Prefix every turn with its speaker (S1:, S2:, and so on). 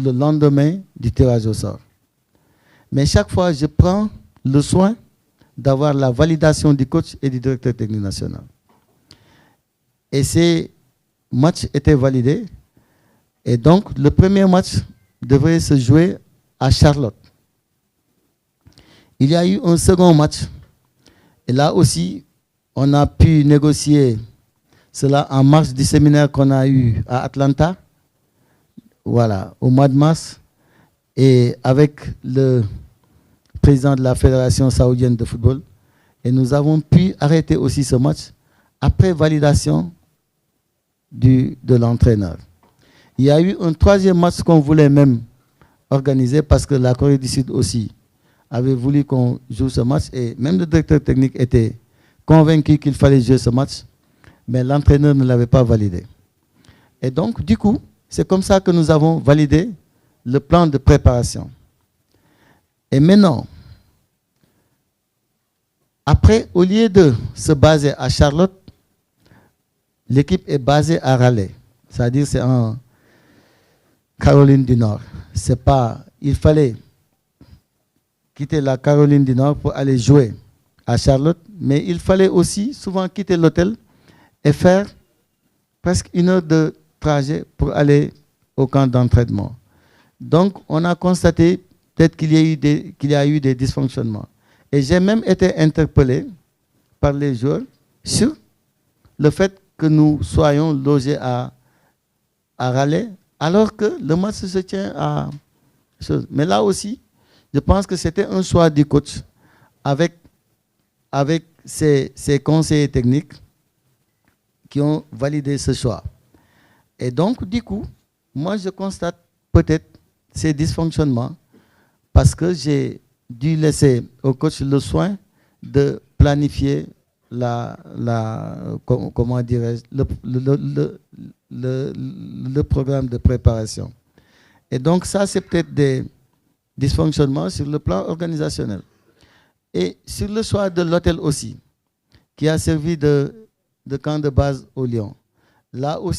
S1: le lendemain du tirage au sort. Mais chaque fois, je prends le soin d'avoir la validation du coach et du directeur technique national. Et ces matchs étaient validés. Et donc, le premier match devrait se jouer à Charlotte. Il y a eu un second match. Et là aussi, on a pu négocier cela en marge du séminaire qu'on a eu à Atlanta. Voilà, au mois de mars. Et avec le président de la Fédération saoudienne de football. Et nous avons pu arrêter aussi ce match après validation de l'entraîneur. Il y a eu un troisième match qu'on voulait même organiser parce que la Corée du Sud aussi avait voulu qu'on joue ce match et même le directeur technique était convaincu qu'il fallait jouer ce match, mais l'entraîneur ne l'avait pas validé. Et donc, du coup, c'est comme ça que nous avons validé le plan de préparation. Et maintenant, après, au lieu de se baser à Charlotte, l'équipe est basée à Raleigh. C'est-à-dire c'est en Caroline du Nord. C'est pas, il fallait quitter la Caroline du Nord pour aller jouer à Charlotte, mais il fallait aussi souvent quitter l'hôtel et faire presque 1 heure de trajet pour aller au camp d'entraînement. Donc, on a constaté peut-être qu'il y a eu des dysfonctionnements. Et j'ai même été interpellé par les joueurs sur le fait que nous soyons logés à Raleigh, alors que le match se tient à... Mais là aussi, je pense que c'était un choix du coach avec ses conseillers techniques qui ont validé ce choix. Et donc, du coup, moi, je constate peut-être ces dysfonctionnements parce que j'ai dû laisser au coach le soin de planifier comment dirais-je, le programme de préparation. Et donc, ça, c'est peut-être des dysfonctionnements sur le plan organisationnel. Et sur le choix de l'hôtel aussi, qui a servi de camp de base au Lyon. Là aussi,